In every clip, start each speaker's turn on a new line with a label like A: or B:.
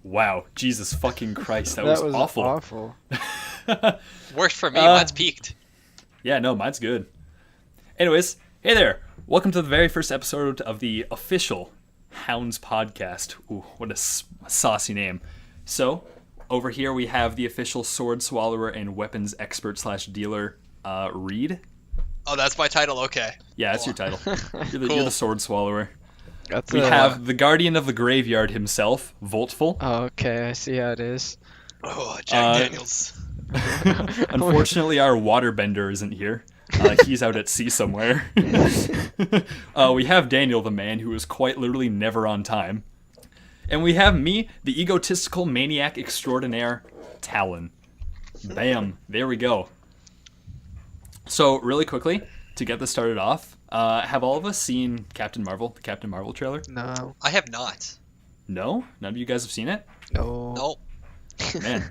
A: Wow, Jesus fucking Christ, that
B: That
A: was
B: was
A: awful.
B: awful.
C: Worked for me. Mine's peaked.
A: Yeah, no, mine's good. Anyways, hey there. Welcome to the very first episode of the official Hounds Podcast. Ooh, what a saucy name. So, over here we have the official sword swallower and weapons expert / dealer, Reed.
C: Oh, that's my title. Okay.
A: Yeah, that's your title. You're
C: Cool.
A: the sword swallower.
B: That's
A: We have the guardian of the graveyard himself, Voltful.
B: Oh, okay, I see how it is.
C: Oh, Jack Daniels.
A: Unfortunately, our waterbender isn't here. He's out at sea somewhere. We have Daniel, the man who is quite literally never on time. And we have me, the egotistical maniac extraordinaire, Talon. Bam. There we go. So, really quickly, to get this started off, have all of us seen Captain Marvel, the Captain Marvel trailer?
B: No.
C: I have not.
A: No? None of you guys have seen it?
B: No.
C: Nope.
A: Man.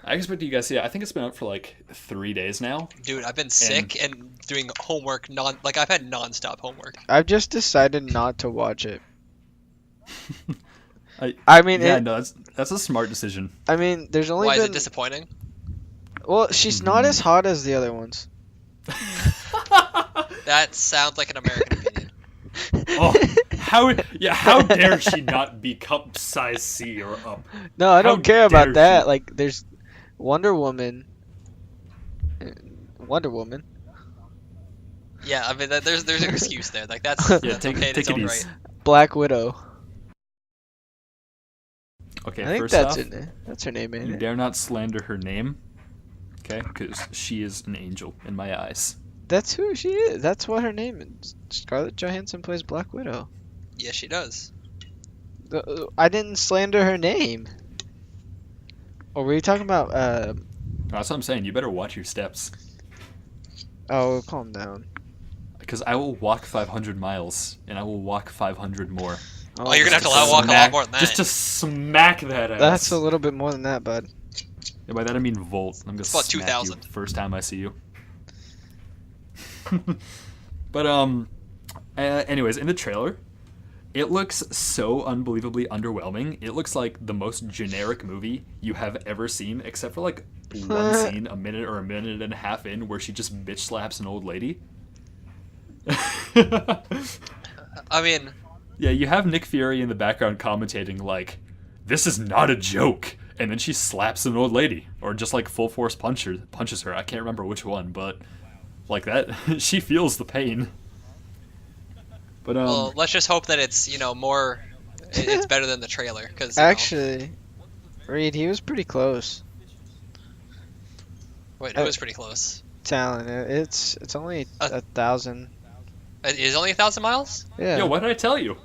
A: I expect you guys to see it. I think it's been out for like 3 days now.
C: Dude, I've been sick and doing homework I've had non-stop homework.
B: I've just decided not to watch it.
A: I
B: mean,
A: yeah, no, that's a smart decision.
B: I mean, there's only
C: Why is
B: been...
C: it disappointing?
B: Well, she's not as hot as the other ones.
C: That sounds like an American opinion.
A: Oh, how dare she not be cup size C or up?
B: No, I don't care about
A: dare
B: that.
A: she?
B: Like, there's Wonder Woman. Wonder Woman.
C: Yeah, I mean, there's an excuse there. Like that's
A: Yeah,
C: that's
A: take
C: okay in its
A: it
C: own
A: easy.
C: right.
B: Black Widow.
A: Okay,
B: I think
A: first
B: that's
A: off,
B: That's her name, ain't
A: you
B: it?
A: dare not slander her name, okay? Because she is an angel in my eyes.
B: That's who she is. That's what her name is. Scarlett Johansson plays Black Widow.
C: Yes, she does.
B: I didn't slander her name. Or were you talking about?
A: That's what I'm saying. You better watch your steps,
B: Oh, calm down.
A: because I will walk 500 miles, and I will walk 500 more.
C: Oh, you're gonna have to
A: Just
C: walk a lot
A: smack-
C: more than that.
A: Just to smack that ass.
B: That's a little bit more than that, bud.
A: Yeah, by that I mean volt. I'm gonna
C: It's about
A: smack
C: 2,000.
A: you first time I see you. But anyways, in the trailer, it looks so unbelievably underwhelming. It looks like the most generic movie you have ever seen, except for like one scene, a minute or a minute and a half in, where she just bitch slaps an old lady.
C: I mean,
A: Yeah, you have Nick Fury in the background commentating like, "This is not a joke," and then she slaps an old lady, or just like full force punches her. I can't remember which one, but like that, she feels the pain. But
C: well, let's just hope that it's more. It's better than the trailer, because
B: Actually, Reed, he was pretty close.
C: wait, it was pretty close.
B: Talon, it's only 1,000.
C: It is only 1,000 miles.
B: Yeah.
A: yo, what did I tell you?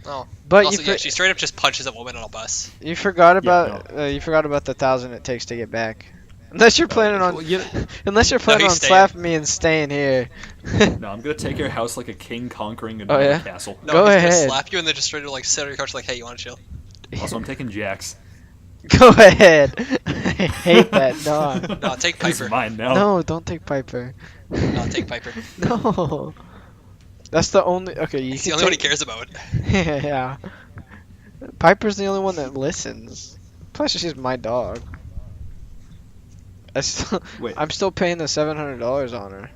C: Oh,
B: But
C: also,
B: you
C: yeah, she straight up just punches a woman on a bus.
B: you forgot about
A: no.
B: you forgot about the 1,000 it takes to get back. Unless you're planning on
A: Well, you-
B: unless you're planning
C: he's
B: on
C: staying.
B: slapping me and staying here.
A: No, I'm gonna take your house like a king conquering
B: Oh,
A: another
B: yeah?
A: castle.
C: No,
B: Go
C: he's
B: ahead.
C: gonna slap you and then just straight up like sit on your couch like, hey, you want to chill?
A: Also, I'm taking Jax.
B: Go ahead. I hate that dog.
C: No, take
A: He's
C: Piper.
A: mine now.
B: No, don't take Piper.
C: No, take Piper.
B: No. That's the only. Okay, you
C: He's
B: can
C: the only one he
B: take.
C: cares about.
B: Yeah. Piper's the only one that listens. Plus, she's my dog.
A: Wait.
B: I'm still paying the $700 on her.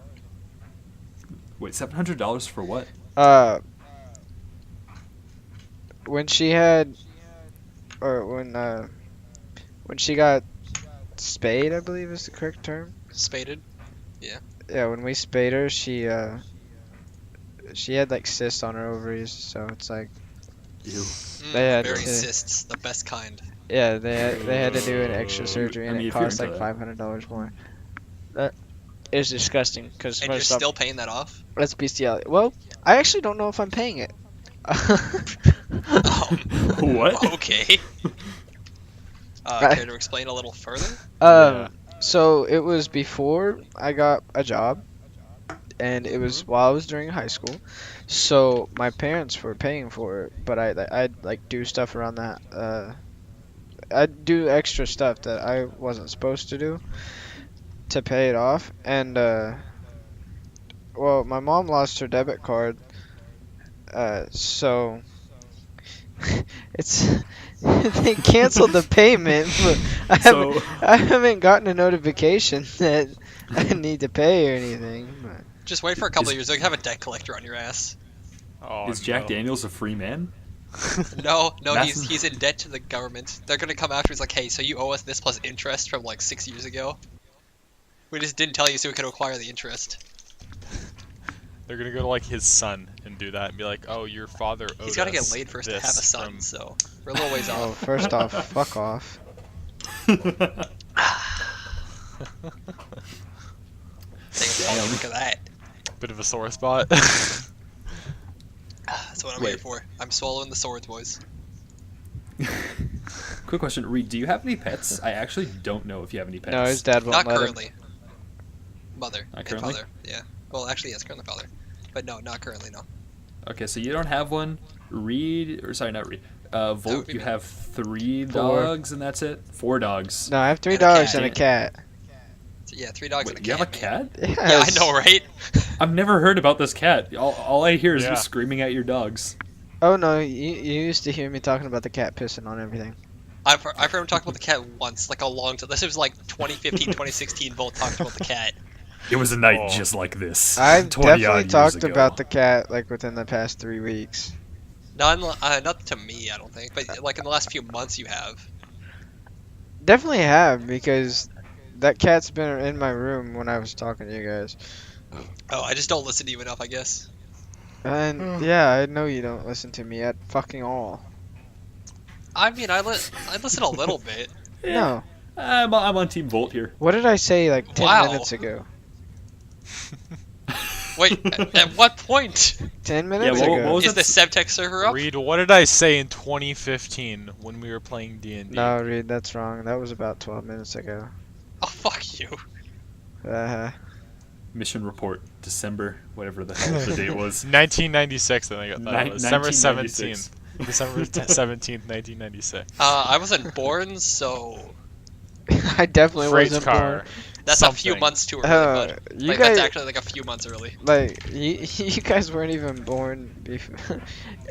A: Wait, $700 for what?
B: When she had, or when she got spayed, I believe is the correct term.
C: Spaded.
B: Yeah, when we spayed her, she had like cysts on her ovaries, so it's like,
A: Ew.
B: They had
C: Very
B: to-
C: cysts, the best kind.
B: yeah, they had to do an extra surgery,
A: I
B: and
A: mean,
B: it
A: if you're
B: cost like
A: into
B: $500 more. That is disgusting, because
C: And you're
B: first off,
C: still paying that off?
B: that's bestiality. Well, I actually don't know if I'm paying it.
A: What?
C: Okay.
B: Right.
C: Care to explain a little further?
A: Yeah.
B: So it was before I got a job, and it was while I was during high school. So my parents were paying for it, but I'd like do stuff around that. I'd do extra stuff that I wasn't supposed to do to pay it off. And well, my mom lost her debit card, so It's they canceled the payment, but I haven't gotten a notification that I need to pay or anything. But.
C: Just wait for a couple of years. They'll have a debt collector on your ass.
D: Oh,
A: Is Jack Daniels a free man?
C: No,
A: That's-
C: he's in debt to the government. They're gonna come after. He's like, hey, so you owe us this plus interest from like 6 years ago. We just didn't tell you so we could acquire the interest.
D: They're gonna go to like his son and do that and be like, "Oh, your father owed
C: He's gotta
D: us
C: get laid first to
D: this
C: have a son,
D: from-"
C: so we're a little ways
B: Oh,
C: off.
B: first off, fuck off.
C: Take a look at that.
D: Bit of a sore spot.
C: That's what I'm
A: Wait.
C: here for. I'm swallowing the swords, boys.
A: Quick question, Reed, do you have any pets? I actually don't know if you have any pets.
B: No, his dad won't
C: Not
B: let him.
C: currently. Mother
A: Not
C: and
A: currently?
C: father. Yeah. Well, actually, yes, currently father. But no, not currently. No.
A: Okay, so you don't have one. Reed, or sorry, not Reed.
C: would
A: Volt,
C: be
A: you
C: me.
A: have 3
B: 4.
A: dogs, and that's it? 4 dogs.
B: No, I have 3
C: And a
B: dogs
C: cat.
B: and a cat.
C: So, yeah, 3 dogs
A: Wait,
C: and a
A: you
C: cat.
A: have a cat?
B: Yes.
C: Yeah, I know, right?
A: I've never heard about this cat. All I hear is
D: Yeah.
A: you screaming at your dogs.
B: Oh no, you used to hear me talking about the cat pissing on everything.
C: I've heard him talk about the cat once, like a long time. This was like 2015, 2016. Volt talked about the cat.
A: It was a night
D: Oh.
A: just like this.
B: I've
A: 20 odd
B: definitely
A: years
B: talked
A: ago.
B: about the cat like within the past 3 weeks.
C: Not to me, I don't think, but like in the last few months, you have.
B: Definitely have, because that cat's been in my room when I was talking to you guys.
C: Oh, I just don't listen to you enough, I guess.
B: And yeah, I know you don't listen to me at fucking all.
C: I mean, I listen a little bit.
B: No.
A: I'm on Team Volt here.
B: What did I say like 10
C: Wow.
B: minutes ago?
C: Wait, at what point
B: 10 minutes
A: what-
B: ago.
A: what was
C: is the
A: that
C: Sevtech server up?
D: Reed, what did I say in 2015 when we were playing D&D?
B: No, Reed, that's wrong. That was about 12 minutes ago.
C: Oh, fuck you.
A: Mission report, December, whatever the hell the date was.
D: 1996, I think that was. December
A: 1996.
D: 17th. December 17th, 1996.
C: I wasn't born, so
B: I definitely
D: Freight
B: wasn't
D: car.
B: born.
C: that's a few
D: something.
C: months too early. But
B: You
C: like,
B: guys,
C: that's actually like a few months early.
B: like, you guys weren't even born before,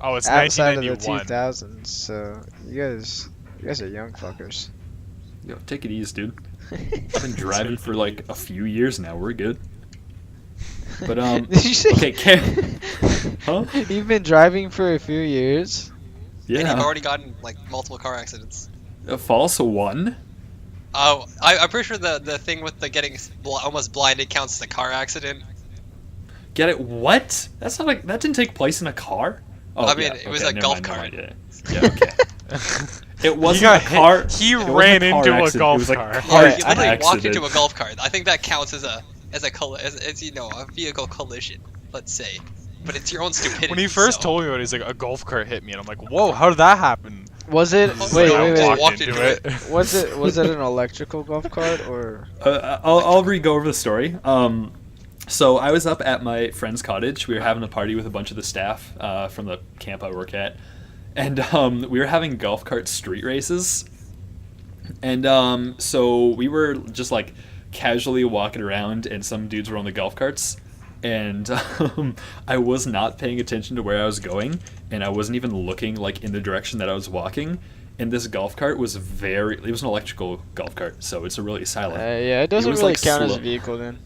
D: Oh, it's
B: outside of the
D: 1991.
B: 2000s, so you guys are young fuckers.
A: Yo, take it easy, dude. I've been driving for like a few years now. We're good. But
B: Did you say?
A: okay, huh?
B: You've been driving for a few years.
C: And you've
A: Yeah,
C: already gotten like multiple car accidents.
A: false 1.
C: Oh, I'm pretty sure the thing with the getting almost blinded counts as a car accident.
A: Get it? What? That's not like that didn't take place in a car. Oh,
C: I mean,
A: yeah,
C: it was
A: okay,
C: a
A: never
C: golf
A: mind, never
C: cart.
A: mind, Yeah, okay. It wasn't
D: got
A: a car.
D: hit- he
A: it wasn't
D: ran
A: a car
D: into a
A: accident,
D: golf
A: it was a
D: cart.
A: car
B: Yeah,
C: You literally walked
A: accident.
C: into a golf cart. I think that counts as a you know, a vehicle collision, let's say. But it's your own stupidity.
D: When he first
C: so.
D: told me about it, he's like, a golf cart hit me, and I'm like, whoa, how did that happen?
B: Was it?
C: Oh,
B: Wait,
C: no,
B: wait,
C: I
B: wait.
C: walked into it.
B: Was it an electrical golf cart or?
A: I'll re-go over the story. So I was up at my friend's cottage. We were having a party with a bunch of the staff from the camp I work at, and we were having golf cart street races. And so we were just like casually walking around, and some dudes were on the golf carts. And I was not paying attention to where I was going, and I wasn't even looking like in the direction that I was walking. And this golf cart was it was an electrical golf cart, so it's a really silent.
B: Yeah, it doesn't
A: was,
B: really
A: like,
B: count as
A: slow.
B: a vehicle then.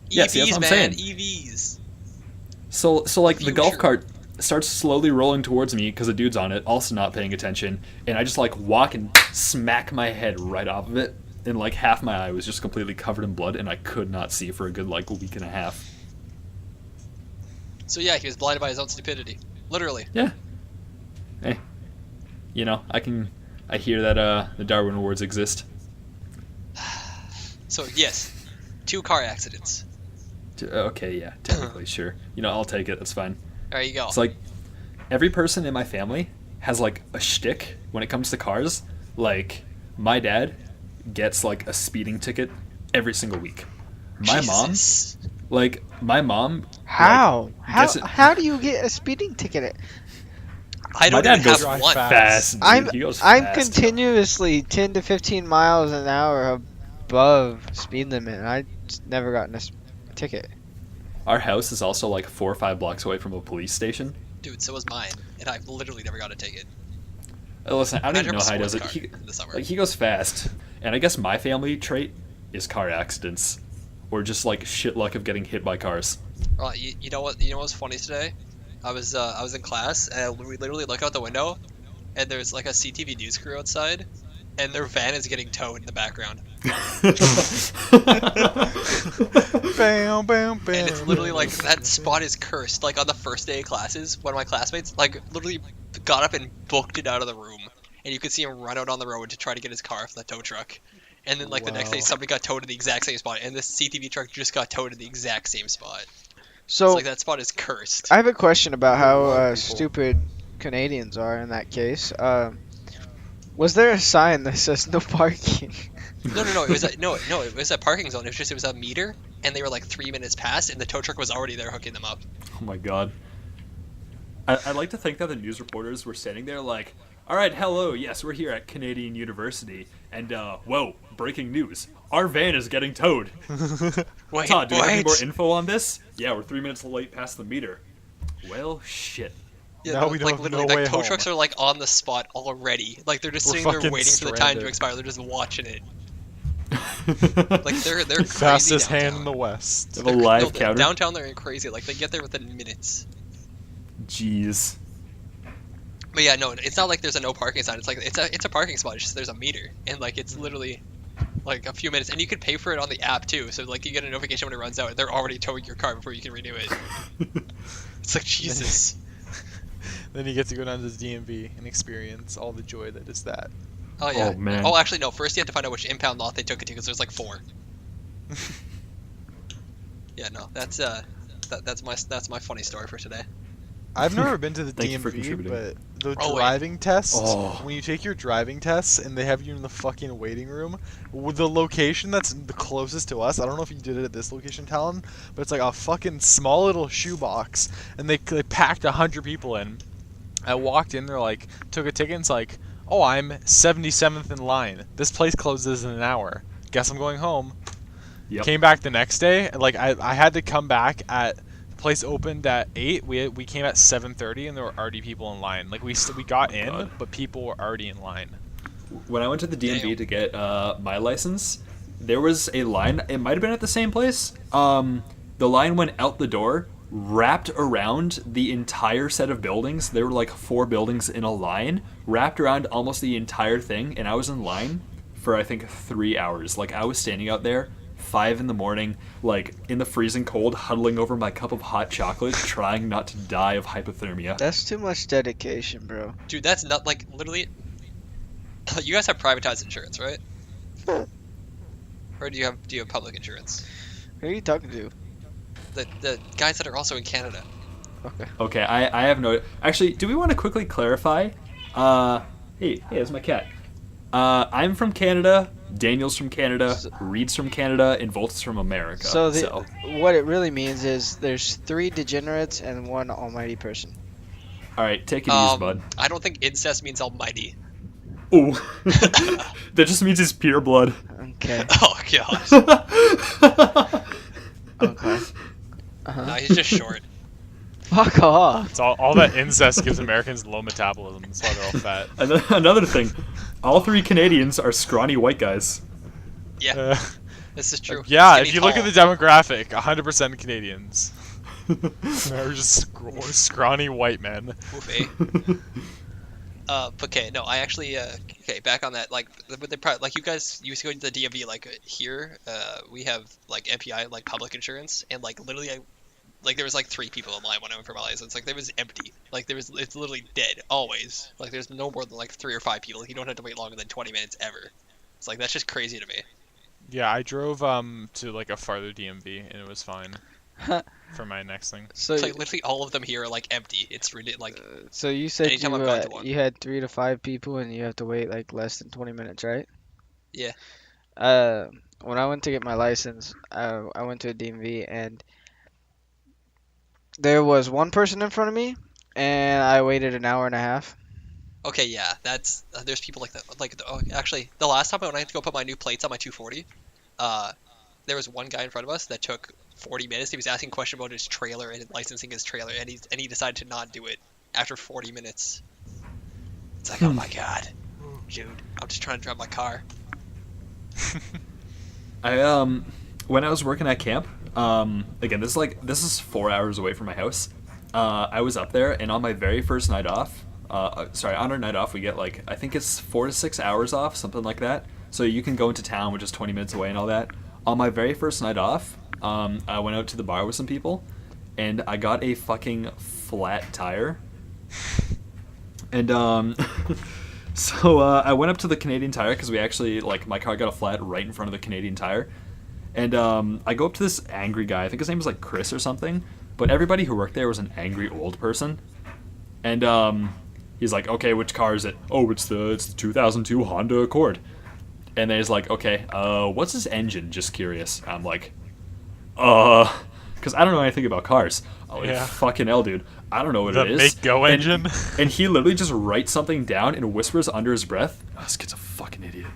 A: Yeah, see, that's
C: EVs,
A: what I'm
C: man,
A: saying.
C: EVs.
A: So like the golf
C: Future.
A: cart starts slowly rolling towards me because a dude's on it, also not paying attention, and I just like walk and smack my head right off of it, and like half my eye was just completely covered in blood, and I could not see for a good like week and a half.
C: So yeah, he was blinded by his own stupidity, literally.
A: Yeah. Hey, you know, I hear that the Darwin Awards exist.
C: So yes, 2 car accidents.
A: Okay, yeah, technically, sure. You know, I'll take it. That's fine.
C: There you go.
A: It's like every person in my family has like a shtick when it comes to cars. Like my dad gets like a speeding ticket every single week. My
C: Jesus.
A: my mom.
B: How?
A: gets it-
B: How do you get a speeding ticket?
C: I don't
A: dad
C: even
A: goes
C: have one.
A: Fast. Dude.
B: I'm
A: He goes
B: I'm
A: fast.
B: continuously 10 to 15 miles an hour above speed limit, and I just never gotten a ticket.
A: Our house is also like 4 or 5 blocks away from a police station.
C: Dude, so was mine. and I've literally never got to take it.
A: Listen, I don't even know how he does it.
C: Car in the summer.
A: He goes fast, and I guess my family trait is car accidents, or just like shit luck of getting hit by cars.
C: You know what? You know what was funny today? I was in class, and we literally look out the window, and there's like a CTV news crew outside, and their van is getting towed in the background.
D: Bam, bam, bam.
C: And it's literally like that spot is cursed. Like on the first day of classes, one of my classmates like literally got up and booked it out of the room, and you could see him run out on the road to try to get his car from the tow truck. And then like the next day, somebody got towed in the exact same spot, and this CTV truck just got towed in the exact same spot.
B: So
C: It's like that spot is cursed.
B: I have a question about how stupid Canadians are in that case. Was there a sign that says no parking?
C: No. It was it was a parking zone. It was a meter, and they were like 3 minutes past, and the tow truck was already there hooking them up.
A: Oh my god. I like to think that the news reporters were standing there like, all right, hello, yes, we're here at Canadian University, and whoa, breaking news. Our van is getting towed.
C: Wait,
A: Todd, do you have any more info on this? Yeah, we're 3 minutes late past the meter. Well, shit.
C: Yeah,
D: Now we don't
C: like
D: have
C: literally,
D: no
C: like
D: way
C: tow
D: home.
C: trucks are like on the spot already. Like they're just
D: We're
C: sitting there
D: fucking
C: waiting for the time to
D: stranded.
C: expire. They're just watching it. Like they're crazy
D: Fastest
C: downtown.
D: hand in the West.
A: Have a live
C: No,
A: counter?
C: downtown they're crazy. Like they get there within minutes.
A: Jeez.
C: But yeah, no, it's not like there's a no parking sign. It's like it's a parking spot. It's just there's a meter, and like it's literally like a few minutes, and you could pay for it on the app too. So like you get a notification when it runs out. They're already towing your car before you can renew it. It's like Jesus.
D: Then you get to go down to the DMV and experience all the joy that is that.
C: Oh yeah.
A: Oh, man.
C: Oh, actually no. First you have to find out which impound lot they took it to, because there's like 4. Yeah, no, that's my funny story for today.
D: I've never been to the
A: Thank you for
D: DMV,
A: contributing.
D: but the
C: Oh, wait.
D: driving tests,
A: Oh.
D: when you take your driving tests and they have you in the fucking waiting room, with the location that's the closest to us, I don't know if you did it at this location, Talon, but it's like a fucking small little shoebox, and they packed 100 people in. I walked in, they're like, took a ticket, and it's like, oh, I'm 77th in line. This place closes in an hour. Guess I'm going home.
A: Yep.
D: Came back the next day, and like I had to come back at the place opened at 8. We came at 7:30, and there were already people in line. Like we got in,
A: God.
D: but people were already in line.
A: When I went to the DMV
C: Damn.
A: to get my license, there was a line. It might have been at the same place. The line went out the door, wrapped around the entire set of buildings. There were like 4 buildings in a line, wrapped around almost the entire thing, and I was in line for I think 3 hours. Like I was standing out there 5 in the morning, like in the freezing cold, huddling over my cup of hot chocolate, trying not to die of hypothermia.
B: That's too much dedication, bro.
C: Dude, that's not like literally. You guys have privatized insurance, right? Or do you have public insurance?
B: Who are you talking to?
C: The guys that are also in Canada.
B: Okay.
A: Okay, I have no. Actually, do we want to quickly clarify? Hey, that's my cat. I'm from Canada. Daniel's from Canada. Reed's from Canada, and Volt's from America.
B: So what it really means is there's 3 degenerates and 1 almighty person.
A: all right, take it easy, bud.
C: I don't think incest means almighty.
A: Ooh, that just means it's pure blood.
B: Okay.
C: Oh god.
B: Okay.
C: No, he's just short.
B: Fuck off.
D: It's all that incest gives Americans low metabolism. That's why they're all fat.
A: Another thing, all 3 Canadians are scrawny white guys.
C: Yeah,
D: Uh,
C: this is true.
D: yeah,
C: Skinny
D: if you look
C: tall.
D: at the demographic, 100% Canadians. They're just scrawny white men.
C: Oof, eh? Okay, no, I actually, okay, back on that, like, like, you guys used to go to the DMV, like, here, we have, like, MPI, like, public insurance, and, like, literally, like, there was, like, 3 people in line when I went for my license, like, there was empty, like, it's literally dead, always, like, there's no more than, like, 3 or 5 people, like, you don't have to wait longer than 20 minutes ever, it's like, that's just crazy to me.
D: Yeah, I drove to like a farther DMV and it was fine for my next thing.
B: So
C: It's like, literally all of them here are, like, empty, it's really, like,
B: so you said
C: anytime
B: you,
C: I've gone to one.
B: you had 3 to 5 people and you have to wait like less than 20 minutes, right?
C: Yeah.
B: When I went to get my license, I went to a DMV and there was 1 person in front of me and I waited an hour and a half.
C: Okay, yeah, that's there's people like that. Like, actually, the last time when I had to go put my new plates on my 240, there was one guy in front of us that took 40 minutes. He was asking a question about his trailer and licensing his trailer, and he decided to not do it. after 40 minutes. It's like, oh my god, dude, I'm just trying to drive my car.
A: When I was working at camp, again, this is 4 hours away from my house. I was up there, and on my very first night off, on our night off, we get like, I think it's 4 to 6 hours off, something like that. So you can go into town, which is 20 minutes away and all that. On my very first night off, I went out to the bar with some people, and I got a fucking flat tire. And so I went up to the Canadian Tire because we actually, like, my car got a flat right in front of the Canadian Tire. And I go up to this angry guy. I think his name was like Chris or something. But everybody who worked there was an angry old person. And he's like, okay, which car is it? Oh, it's the 2002 Honda Accord. And then he's like, okay, what's his engine? Just curious. I'm like, because I don't know anything about cars. Oh, yeah. Fucking hell, dude. I don't know what it is.
D: The make-go engine?
A: And he literally just writes something down and whispers under his breath, oh, this kid's a fucking idiot.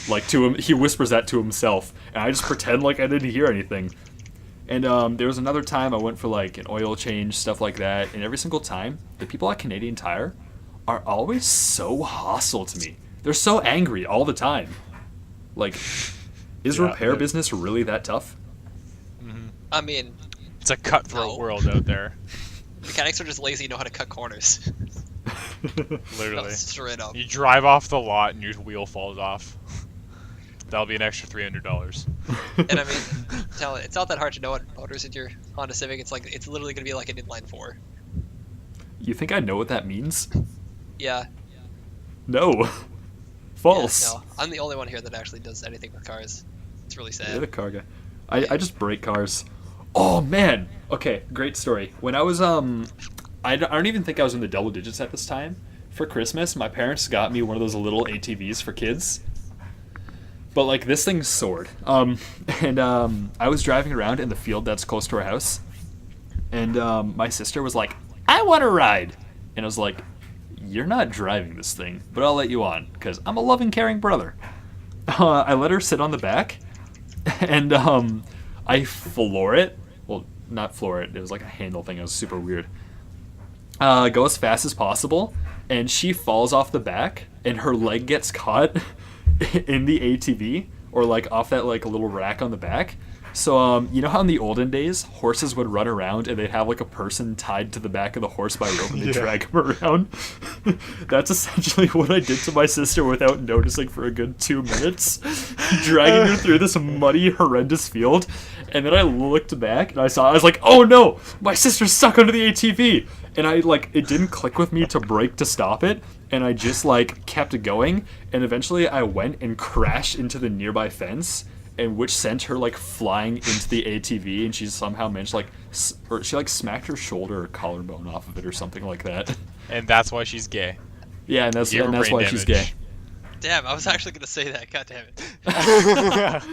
A: Like, to him, he whispers that to himself. And I just pretend like I didn't hear anything. And there was another time I went for, like, an oil change, stuff like that. And every single time, the people at Canadian Tire are always so hostile to me. They're so angry all the time. Like, is repair business really that tough?
D: Mm-hmm.
C: I mean,
D: it's a cutthroat world out there.
C: Mechanics are just lazy, know how to cut corners.
D: Literally.
C: No, straight up.
D: You drive off the lot and your wheel falls off. That'll be an extra $300.
C: And I mean, it's not that hard to know what motors in your Honda Civic. It's literally going to be like an inline 4.
A: You think I know what that means?
C: Yeah.
A: No. False.
C: Yeah, no, I'm the only one here that actually does anything with cars. It's really sad.
A: You're the car guy. I just break cars. Oh, man. Okay, great story. When I was, I don't even think I was in the double digits at this time. For Christmas, my parents got me one of those little ATVs for kids. But, like, this thing soared. I was driving around in the field that's close to our house. And my sister was like, I want to ride. And I was like, you're not driving this thing, but I'll let you on, because I'm a loving, caring brother. I let her sit on the back, and I floor it. Well, not floor it. It was like a handle thing. It was super weird. Go as fast as possible, and she falls off the back, and her leg gets caught in the ATV, or like off that like little rack on the back. So, you know how in the olden days, horses would run around and they'd have like a person tied to the back of the horse by rope and they'd drag him around? That's essentially what I did to my sister without noticing for a good 2 minutes, dragging her through this muddy, horrendous field. And then I looked back and I was like, oh no, my sister's stuck under the ATV. And it didn't click with me to brake to stop it. And I just like kept going. And eventually I went and crashed into the nearby fence, and which sent her like flying into the ATV, and she somehow managed she smacked her shoulder or collarbone off of it or something like that.
D: And that's why she's gay.
A: Yeah, and that's why she's gay.
C: Damn, I was actually gonna say that. God damn it.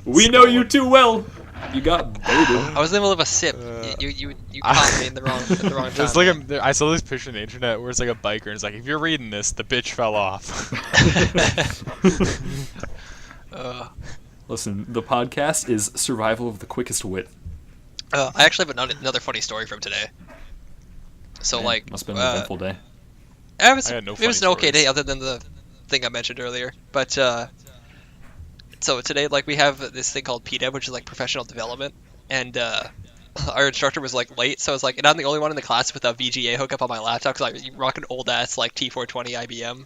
A: We know you too well. You got baited.
C: I was in the middle of a sip. You caught me in the wrong time.
D: It's like I saw this picture on the internet where it's like a biker and it's like, if you're reading this, the bitch fell off.
A: Listen, the podcast is survival of the quickest wit.
C: I actually have another funny story from today. So,
A: Man,
C: like...
A: must have been an eventful day.
C: It was an okay day, other than the thing I mentioned earlier. But, so today, like, we have this thing called PDEV, which is, like, professional development. And, our instructor was, like, late, so I was like... And I'm the only one in the class with a VGA hookup on my laptop, because I rock an old-ass, like, T420 IBM.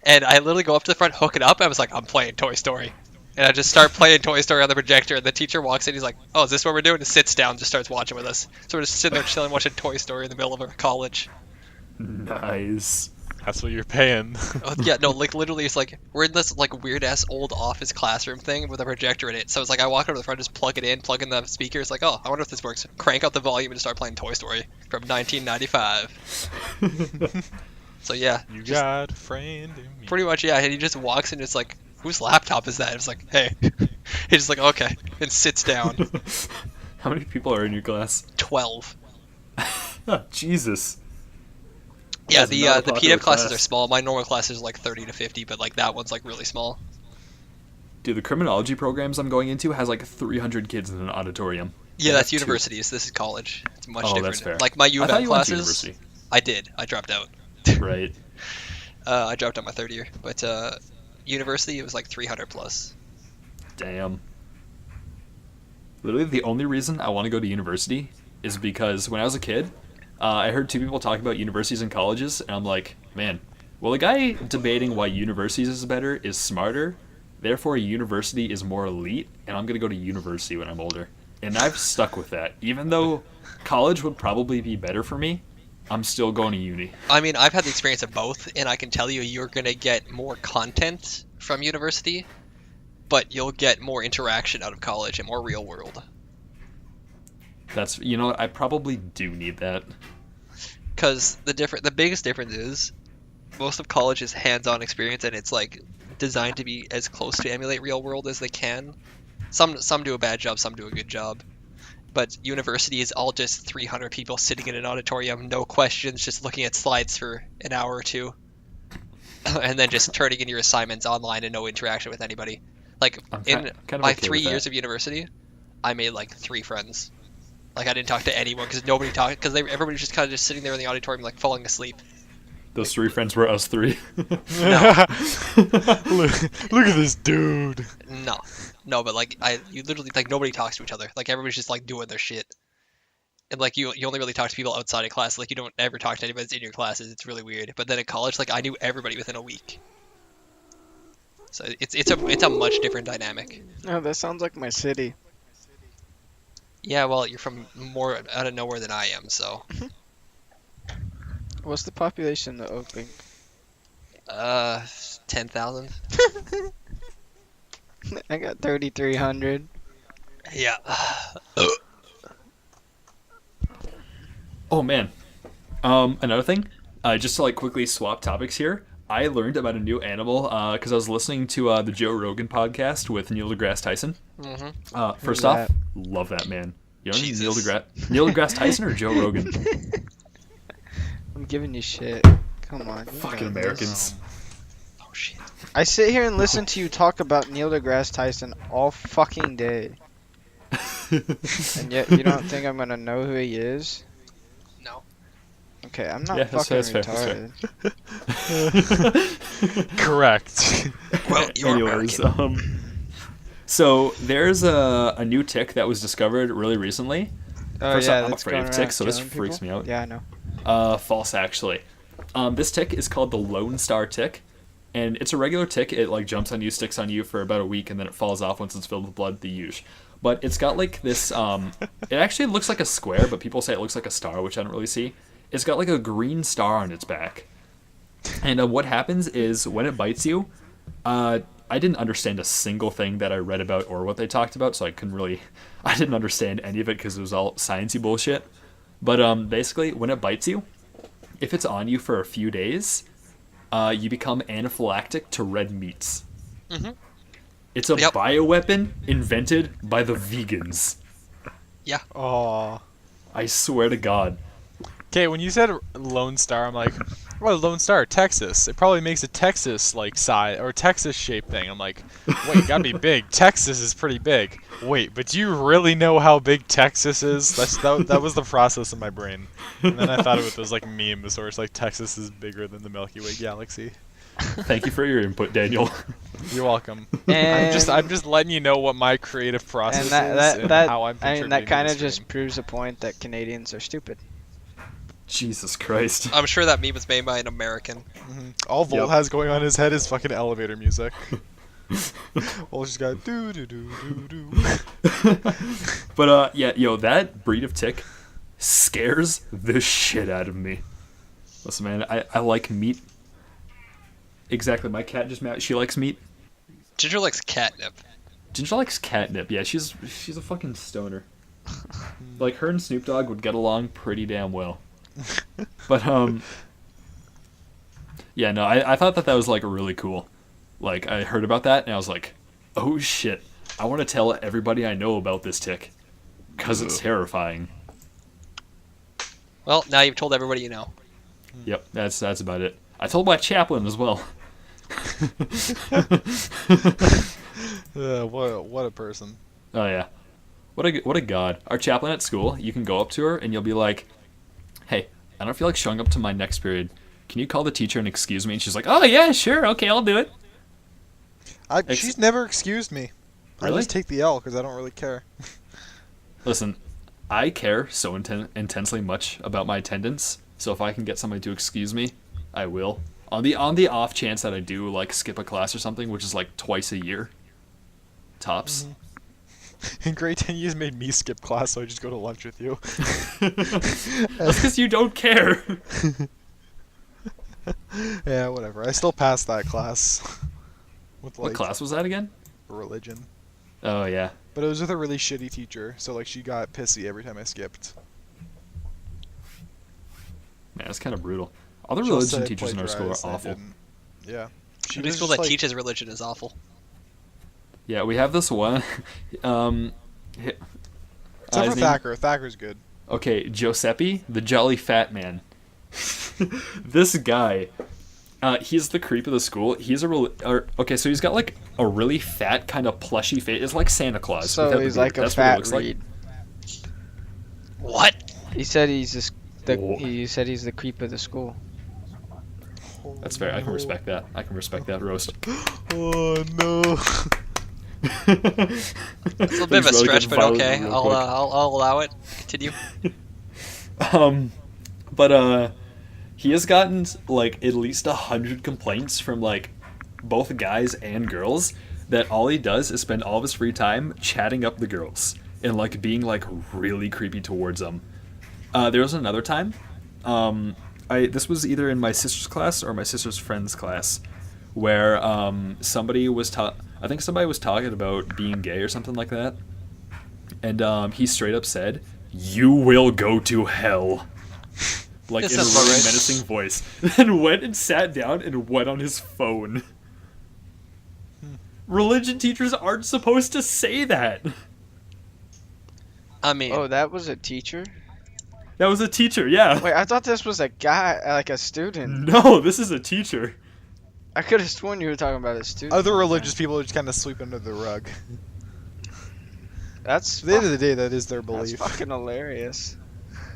C: And I literally go up to the front, hook it up, and I was like, I'm playing Toy Story. And I just start playing Toy Story on the projector, and the teacher walks in, he's like, oh, is this what we're doing? And sits down and just starts watching with us. So we're just sitting there chilling, watching Toy Story in the middle of our college.
A: Nice.
D: That's what you're paying.
C: Yeah, no, like, literally, it's like, we're in this, like, weird-ass old office classroom thing with a projector in it. So it's like, I walk over to the front, just plug it in, plug in the speaker. It's like, oh, I wonder if this works. Crank up the volume and just start playing Toy Story from 1995. So, yeah.
D: You got a friend in me.
C: Pretty much, yeah. And he just walks in, and it's like, whose laptop is that? It's like, hey. He's just like, okay. And sits down.
A: How many people are in your class?
C: 12.
A: Oh, Jesus.
C: Yeah, the PDF classes are small. My normal classes are like 30 to 50, but like that one's like really small.
A: Dude, the criminology programs I'm going into has like 300 kids in an auditorium.
C: Yeah, that's universities. This is college. It's much different.
A: That's fair.
C: Like my U of M classes. I did. I dropped out.
A: Right.
C: I dropped out my third year, but university it was like 300 plus.
A: Damn. Literally, the only reason I want to go to university is because when I was a kid, I heard two people talk about universities and colleges, and I'm like, man, well, the guy debating why universities is better is smarter, therefore a university is more elite, and I'm going to go to university when I'm older. And I've stuck with that. Even though college would probably be better for me, I'm still going to uni.
C: I mean, I've had the experience of both, and I can tell you you're going to get more content from university, but you'll get more interaction out of college and more real world.
A: That's, I probably do need that.
C: Because the biggest difference is most of college is hands-on experience, and it's like designed to be as close to emulate real world as they can. Some do a bad job, some do a good job. But university is all just 300 people sitting in an auditorium, no questions, just looking at slides for an hour or two, and then just turning in your assignments online and no interaction with anybody. Like
A: kind of
C: my
A: okay
C: 3
A: with
C: years
A: that.
C: of university, I made like 3 friends. Like I didn't talk to anyone because nobody talked because everybody was just kind of just sitting there in the auditorium like falling asleep.
A: Those 3 friends were us 3.
D: look at this dude.
C: No, but like you literally like nobody talks to each other. Like everybody's just like doing their shit. And like you only really talk to people outside of class. Like you don't ever talk to anybody that's in your classes. It's really weird. But then at college, like I knew everybody within a week. So it's a much different dynamic.
B: Oh, that sounds like my city.
C: Yeah, well, you're from more out of nowhere than I am, so.
B: What's the population of Oakland?
C: 10,000.
B: I got 3,300.
C: Yeah.
A: Oh, man. Another thing, just to quickly swap topics here, I learned about a new animal because I was listening to the Joe Rogan podcast with Neil deGrasse Tyson.
C: Mm-hmm.
A: First
B: Who's
A: off,
B: that?
A: love that man. You know
C: Jesus.
A: Neil deGrasse Tyson or Joe Rogan?
B: I'm giving you shit. Come on. you
A: Fucking
B: got this.
A: Americans.
C: Oh shit.
B: I sit here and listen to you talk about Neil deGrasse Tyson all fucking day. And yet you don't think I'm gonna know who he is?
C: No.
B: Okay, I'm not
A: Yeah, that's
B: fucking
A: fair, that's fair.
B: retarded.
D: Correct.
C: Well, you're
A: Anyways,
C: American.
A: so there's a new tick that was discovered really recently.
B: Oh
A: First
B: yeah,
A: off, I'm
B: that's
A: afraid
B: going
A: of
B: around
A: ticks, so this
B: killing
A: freaks
B: people?
A: me out.
B: Yeah, I know.
A: False, actually. This tick is called the Lone Star tick, and it's a regular tick. It jumps on you, sticks on you for about a week, and then it falls off once it's filled with blood. The usual. But it's got this. It actually looks like a square, but people say it looks like a star, which I don't really see. It's got a green star on its back, and what happens is when it bites you, I didn't understand a single thing that I read about or what they talked about, so I didn't understand any of it because it was all sciencey bullshit. But basically, when it bites you, if it's on you for a few days, you become anaphylactic to red meats.
C: Mm-hmm.
A: It's a
C: Yep.
A: bioweapon invented by the vegans.
C: Yeah.
D: Oh.
A: I swear to God.
D: Okay, when you said Lone Star, I'm like, what, Lone Star, Texas? It probably makes a Texas size or Texas shaped thing. I'm like, wait, it gotta be big. Texas is pretty big. Wait, but do you really know how big Texas is? That was the process in my brain. And then I thought it was memes where it's like Texas is bigger than the Milky Way galaxy.
A: Thank you for your input, Daniel.
D: You're welcome.
B: And
D: I'm just letting you know what my creative process
B: and
D: is and how I'm
B: I mean, that
D: contributing to
B: kind
D: the
B: of just
D: stream.
B: proves a point that Canadians are stupid.
A: Jesus Christ.
C: I'm sure that meme was made by an American.
D: All Volt
A: Yep.
D: has going on in his head is fucking elevator music. Well, just got do do do do do.
A: But yeah, that breed of tick scares the shit out of me. Listen, man, I like meat. Exactly, my cat just she likes meat.
C: Ginger likes catnip.
A: Ginger likes catnip. Yeah, she's a fucking stoner. Her and Snoop Dogg would get along pretty damn well. But yeah, no, I thought that was really cool. I heard about that and I was like, oh shit, I want to tell everybody I know about this tick, cause it's terrifying.
C: Well, now you've told everybody you know.
A: Yep, that's about it. I told my chaplain as well.
D: What a person.
A: Oh yeah, what a god. Our chaplain at school, you can go up to her and you'll be like, hey, I don't feel like showing up to my next period. Can you call the teacher and excuse me? And she's like, oh yeah, sure, okay, I'll do it.
D: She's never excused me.
A: Really?
D: I just take the L because I don't really care.
A: Listen, I care so intensely much about my attendance, so if I can get somebody to excuse me, I will. On the off chance that I do like skip a class or something, which is like twice a year, tops.
D: In grade 10, you just made me skip class, so I just go to lunch with you.
A: That's because you don't care.
D: Yeah, whatever. I still passed that class. With,
A: What class was that again?
D: Religion.
A: Oh yeah.
D: But it was with a really shitty teacher, so like she got pissy every time I skipped.
A: Man, it's kind of brutal. All the
D: She also
A: religion
D: said I
A: teachers in our school are
D: plagiarized and I
A: awful.
D: didn't. Yeah. She
C: Any
D: was
C: school
D: just
C: that
D: like,
C: teaches religion is awful.
A: Yeah, we have this one.
D: Except for
A: his name-
D: Thacker. Thacker's good.
A: Okay, Giuseppe, the jolly fat man. This guy, he's the creep of the school. He's okay, so he's got like a really fat kind of plushy face. It's like Santa Claus.
B: So
A: without the
B: he's
A: beard.
B: like a
A: That's what he
B: fat
A: looks like.
B: reed.
C: What?
B: He said he's just
A: Whoa.
B: he said he's the creep of the school.
A: That's fair. I can respect that. I can respect that roast.
D: Oh no.
C: It's a little bit of a stretch, but okay. I'll allow it. Continue.
A: But he has gotten like at least 100 complaints from like both guys and girls that all he does is spend all of his free time chatting up the girls and like being like really creepy towards them. There was another time, this was either in my sister's class or my sister's friend's class, where somebody was I think somebody was talking about being gay or something like that, and he straight up said, "You will go to hell," like
C: This
A: in a
C: sounds
A: really
C: about right.
A: menacing voice. Then went and sat down and went on his phone. Religion teachers aren't supposed to say that.
C: I mean,
B: Oh, that was a teacher?
A: That was a teacher, yeah.
B: Wait, I thought this was a guy, like a student.
A: No, this is a teacher.
B: I could have sworn you were talking about a student.
D: Other religious people just kind of sweep under the rug.
B: That's
D: At the end of the day, that is their
B: that's
D: belief.
B: fucking hilarious.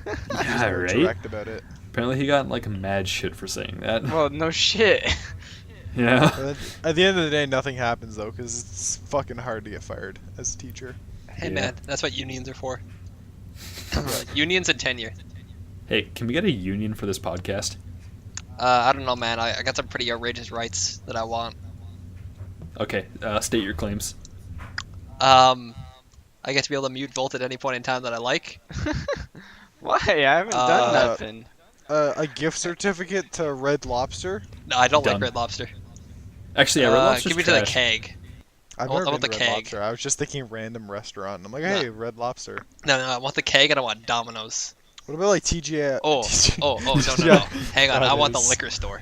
A: Yeah,
D: They're
A: right?
D: direct about it.
A: Apparently he got like mad shit for saying that.
B: Well, no shit.
A: Yeah.
D: But at the end of the day, nothing happens though, because it's fucking hard to get fired as a teacher.
C: hey
A: Yeah.
C: man, that's what unions are for. Unions and tenure.
A: Hey, can we get a union for this podcast?
C: I don't know, man. I got some pretty outrageous rights that I want.
A: Okay, state your claims.
C: I get to be able to mute Volt at any point in time that I like.
B: Why? I haven't done nothing.
D: A gift certificate to Red Lobster.
C: No, I don't
A: Done.
C: like Red Lobster.
A: Actually, yeah, Red Lobster's
C: give me to the
A: trash.
C: keg.
D: I've
C: I want
D: never been
C: the
D: to Red
C: keg.
D: Lobster. I was just thinking random restaurant. And I'm like,
C: No.
D: hey, Red Lobster.
C: No, I want the keg and I want Domino's.
D: What about like TGI?
C: Oh, no.
D: Yeah.
C: Hang on, I want the
D: Domino's.
C: liquor store.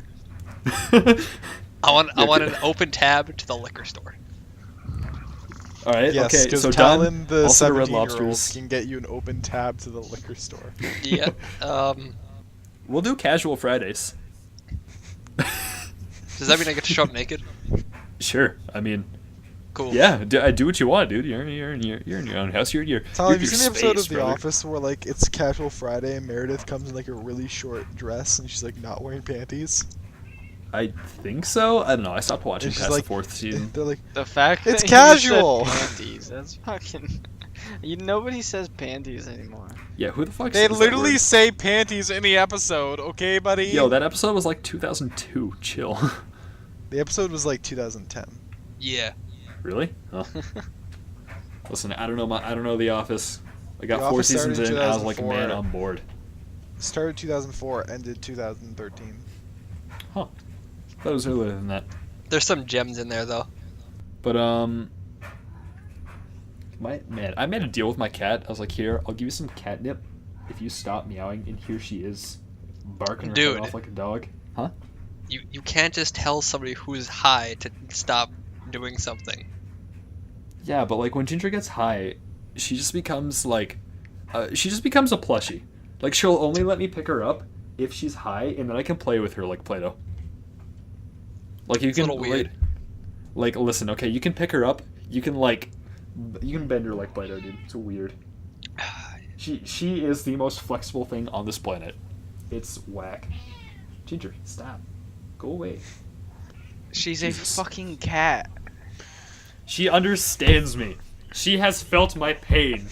C: I want an open tab to the liquor store.
A: All right.
D: Yes,
A: okay.
D: because
A: So
D: Talon,
A: done.
D: the
A: Also the Red
D: 17-year-old,
A: Lobsters.
D: can get you an open tab to the liquor store.
C: Yeah.
A: We'll do casual Fridays.
C: Does that mean I get to show up naked?
A: Sure. I mean,
C: Cool.
A: yeah. Do what you want, dude. You're in your own house. You're
D: Talon, have you
A: your
D: seen the episode
A: space,
D: of The
A: brother.
D: Office where like it's casual Friday and Meredith comes in like a really short dress and she's like not wearing panties?
A: I think so. I don't know. I stopped watching
D: And she's
A: past
D: like,
A: the fourth season.
D: They're like,
B: The fact
D: It's
B: that you said
D: casual.
B: panties, that's fucking. Nobody says panties anymore.
A: Yeah. Who the fuck?
D: they
A: says that
D: literally
A: word?
D: say panties in the episode, okay, buddy?
A: Yo, that episode was like 2002. Chill.
D: The episode was like 2010.
C: Yeah.
A: Really? Oh. Listen, I don't know The Office. I got
D: The
A: 4
D: Office started
A: seasons
D: in
A: in. I was like,
D: 2004.
A: man, I'm bored.
D: Started 2004, ended 2013.
A: Huh. Thought it was earlier than that.
C: There's some gems in there though.
A: But I made a deal with my cat. I was like, here, I'll give you some catnip if you stop meowing. And here she is, barking her
C: Dude.
A: head off like a dog. Huh?
C: You can't just tell somebody who's high to stop doing something.
A: Yeah, but like when Ginger gets high, she just becomes like, she just becomes a plushie. Like she'll only let me pick her up if she's high, and then I can play with her like Play-Doh. Like you
C: It's a
A: can
C: little weird.
A: Like listen, okay, you can pick her up. You can bend her like Play-Doh, dude. It's weird. She is the most flexible thing on this planet. It's whack. Ginger, stop. Go away.
B: She's
A: Jesus.
B: a fucking cat.
A: She understands me. She has felt my pain.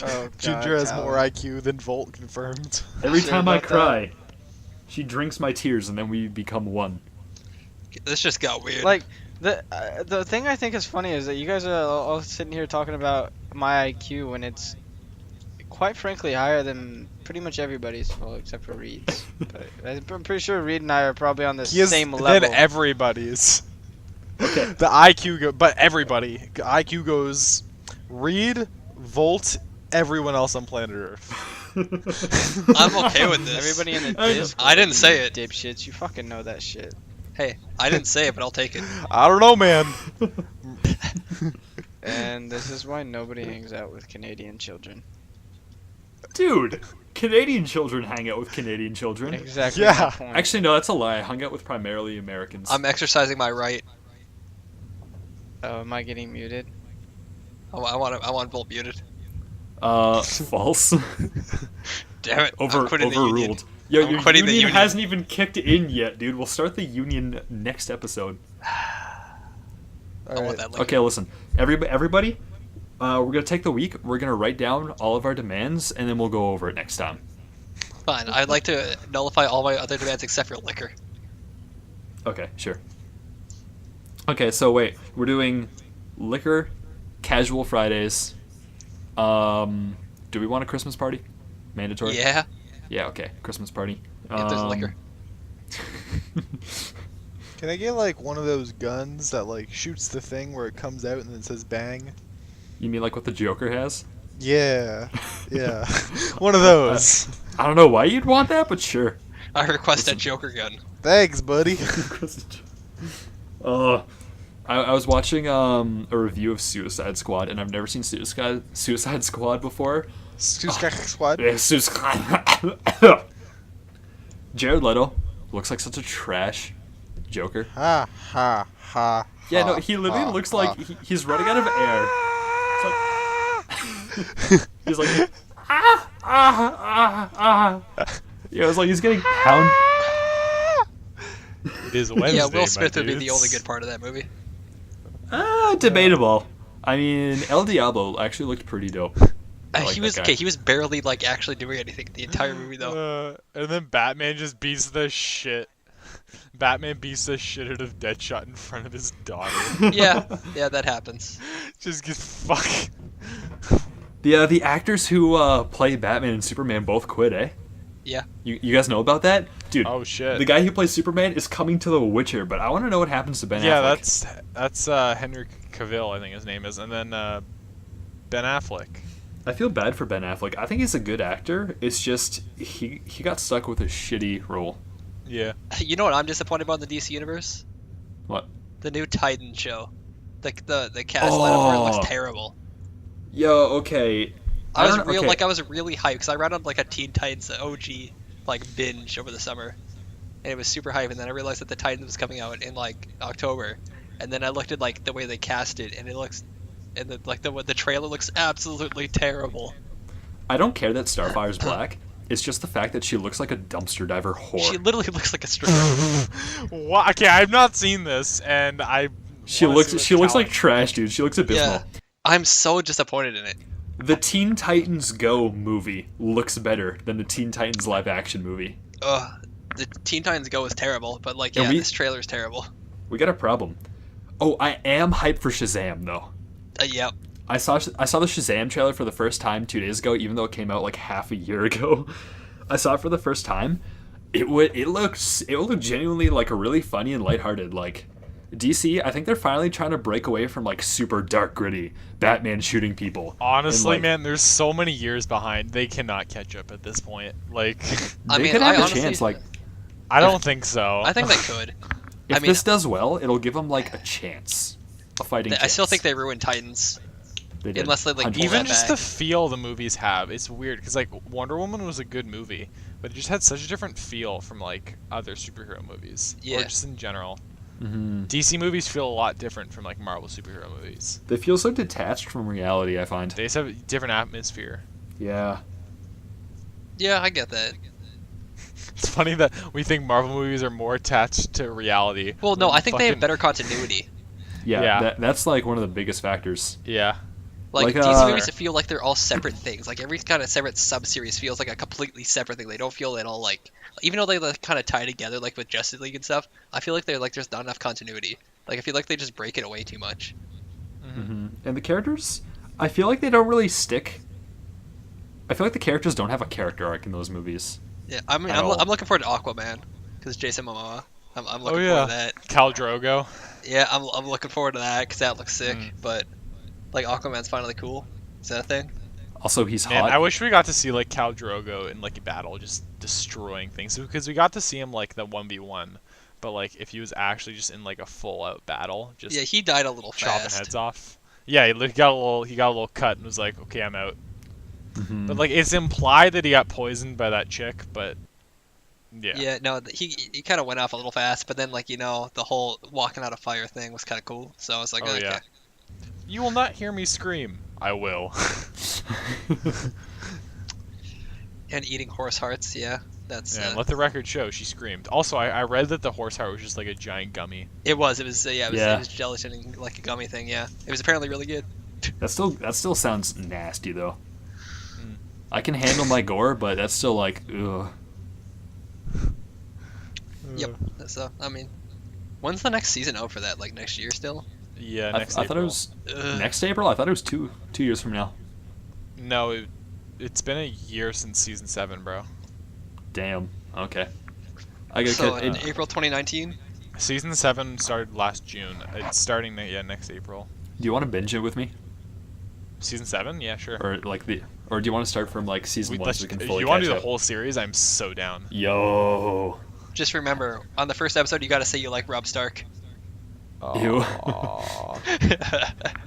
B: Oh, God,
D: Ginger has
B: Tyler.
D: more IQ than Volt confirmed.
A: Every
B: Sure
A: time I
B: about that?
A: cry, she drinks my tears and then we become one.
C: This just got weird.
B: Like, the thing I think is funny is that you guys are all sitting here talking about my IQ when it's quite frankly higher than pretty much everybody's, well, except for Reed's. But I'm pretty sure Reed and I are probably on the
D: He is
B: same
D: then
B: level.
D: everybody's.
A: Okay.
D: The IQ but everybody. IQ goes Reed, Volt, everyone else on planet Earth.
C: I'm okay with this.
B: Everybody in the
A: I know.
B: Discord,
C: I didn't say
B: you
C: it.
B: dipshits. You fucking know that shit.
C: Hey, I didn't say it, but I'll take it.
D: I don't know, man.
B: And this is why nobody hangs out with Canadian children.
A: Dude, Canadian children hang out with Canadian children.
B: Exactly.
D: Yeah.
B: My point.
A: Actually, no, that's a lie. I hung out with primarily Americans.
C: I'm exercising my right.
B: Oh, am I getting muted?
C: I want Volt muted.
A: False.
C: Damn it. I'm quitting the union.
A: Overruled. Yo,
C: I'm
A: your
C: quitting the
A: union
C: union.
A: hasn't even kicked in yet, dude. We'll start the union next episode.
C: I want that liquor.
A: Okay, listen. Everybody, we're gonna take the week. We're gonna write down all of our demands, and then we'll go over it next time.
C: Fine. I'd like to nullify all my other demands except for liquor.
A: Okay, sure. Okay, so wait. We're doing liquor, casual Fridays. Do we want a Christmas party? Mandatory?
C: Yeah.
A: Yeah, okay. Christmas party.
C: If there's liquor.
D: Can I get like one of those guns that like shoots the thing where it comes out and then it says bang?
A: You mean like what the Joker has?
D: Yeah. Yeah. One of those.
A: I don't know why you'd want that, but sure.
C: I request a Joker gun.
D: Thanks, buddy.
A: I was watching a review of Suicide Squad, and I've never seen Suicide Squad before.
D: Squad.
A: Yeah, Jared Leto looks like such a trash Joker.
D: Ha ha ha.
A: Yeah, no,
D: ha,
A: he literally
D: ha,
A: looks
D: ha.
A: like he's running out of air. It's like, he's like, Yeah, it's like he's getting pounded.
D: It is Wednesday.
C: Yeah, Will
D: my
C: Smith would be the
D: dudes.
C: only good part of that movie.
A: Debatable. I mean, El Diablo actually looked pretty dope. I like
C: He
A: that
C: was
A: guy.
C: okay. He was barely like actually doing anything the entire movie though.
D: And then Batman just beats the shit. Batman beats the shit out of Deadshot in front of his daughter.
C: Yeah, that happens.
D: Just get fuck.
A: The actors who play Batman and Superman both quit, eh?
C: Yeah.
A: You guys know about that? Dude,
D: Oh shit.
A: the guy who plays Superman is coming to The Witcher, but I want to know what happens to Ben
D: Yeah,
A: Affleck.
D: that's Henry Cavill, I think his name is, and then Ben Affleck.
A: I feel bad for Ben Affleck. I think he's a good actor. It's just he got stuck with a shitty role.
D: Yeah.
C: You know what I'm disappointed about in the DC universe?
A: What?
C: The new Titan show. The cast lineup for it
A: Oh.
C: looks terrible.
A: Yo, okay.
C: I was
A: don't-
C: real
A: okay.
C: like I was really hyped because I ran on like a Teen Titans OG like binge over the summer, and it was super hype. And then I realized that the Titans was coming out in like October, and then I looked at like the way they cast it, and it looks, and the trailer looks absolutely terrible.
A: I don't care that Starfire's black. It's just the fact that she looks like a dumpster diver whore.
C: She literally looks like a stripper.
D: What? Okay, I've not seen this, and
A: She looks like trash, dude. She looks abysmal.
C: Yeah, I'm so disappointed in it.
A: The Teen Titans Go movie looks better than the Teen Titans live action movie.
C: The Teen Titans Go is terrible, but like
A: And
C: yeah,
A: we-
C: this trailer's terrible.
A: We got a problem. Oh, I am hyped for Shazam though.
C: Yep.
A: I saw the Shazam trailer for the first time 2 days ago, even though it came out like half a year ago. I saw it for the first time. It looked genuinely like a really funny and lighthearted like DC. I think they're finally trying to break away from like super dark gritty Batman shooting people.
D: honestly,
A: And, like,
D: man, there's so many years behind. They cannot catch up at this point. Like,
C: I
A: they
C: mean,
A: could
C: I
A: have a
C: honestly-
A: chance. Like,
D: I don't think so.
C: I think they could.
A: if
C: I mean,
A: this does well, it'll give them like a chance, a fighting.
C: I still
A: chance.
C: think they ruined Titans.
A: They did.
C: unless they, like,
A: 100%.
C: pull
D: Even
C: that
D: just
C: back.
D: the feel the movies have, it's weird because like Wonder Woman was a good movie, but it just had such a different feel from like other superhero movies,
C: Yeah.
D: or just in general.
A: Mhm.
D: DC movies feel a lot different from like Marvel superhero movies.
A: They feel so detached from reality. I find.
D: They just have a different atmosphere.
A: Yeah.
C: Yeah, I get that.
D: It's funny that we think Marvel movies are more attached to reality.
C: Well, no, I think they have
D: Fucking-
C: better continuity.
A: Yeah,
D: Yeah.
A: that's like one of the biggest factors.
D: Yeah.
C: Like,
A: Like,
C: DC movies feel like they're all separate things. Like every kind of separate sub-series feels like a completely separate thing. They don't feel at all like, even though they like, kind of tie together, like with Justice League and stuff. I feel like they're like there's not enough continuity. Like I feel like they just break it away too much.
A: And the characters, I feel like they don't really stick. I feel like the characters don't have a character arc in those movies.
C: Yeah, I mean,
A: At all.
C: I'm looking forward to Aquaman because Jason Momoa. I'm looking
D: yeah.
C: forward to that.
D: Khal Drogo.
C: Yeah, I'm looking forward to that because that looks sick.
D: Mm.
C: But like Aquaman's finally cool. Is that a thing?
A: Also, he's
D: Man,
A: hot.
D: I wish we got to see like Khal Drogo in like a battle, just destroying things. Because we got to see him like the 1v1, but like if he was actually just in like a full out battle, just
C: Yeah, he died a little
D: chopping
C: fast.
D: heads off. Yeah, he got a little cut and was like, okay, I'm out.
A: Mhm.
D: But like it's implied that he got poisoned by that chick, but yeah.
C: Yeah, no, he kind of went off a little fast, but then like the whole walking out of fire thing was kind of cool. So I was like,
D: Oh,
C: okay.
D: yeah. You will not hear me scream. I will.
C: And eating horse hearts, yeah, that's
D: Yeah, let the record show she screamed. Also, I read that the horse heart was just like a giant gummy.
C: it was
A: Yeah.
C: it was gelatin like a gummy thing. Yeah, it was apparently really good.
A: That still sounds nasty though.
D: Mm.
A: I can handle my gore, but that's still like, ugh.
C: Yep. So I mean, when's the next season out for that? Like next year still?
D: Yeah,
A: I
D: next
A: thought it
D: April.
A: was
C: Ugh.
A: next April. I thought it was 2 years from now.
D: No, it's been a year since season 7, bro.
A: Damn. Okay. I gotta
C: So
A: cut.
C: in April 2019.
D: Season 7 started last June. It's starting next April.
A: Do you want to binge it with me,
D: Season 7? Yeah, sure.
A: or or do you want to start from like season 1 so we can
D: if
A: fully
D: you want to
A: catch
D: do the
A: up?
D: whole series, I'm so down.
A: Yo.
C: Just remember, on the first episode, you gotta say you like Rob Stark.
A: Ew.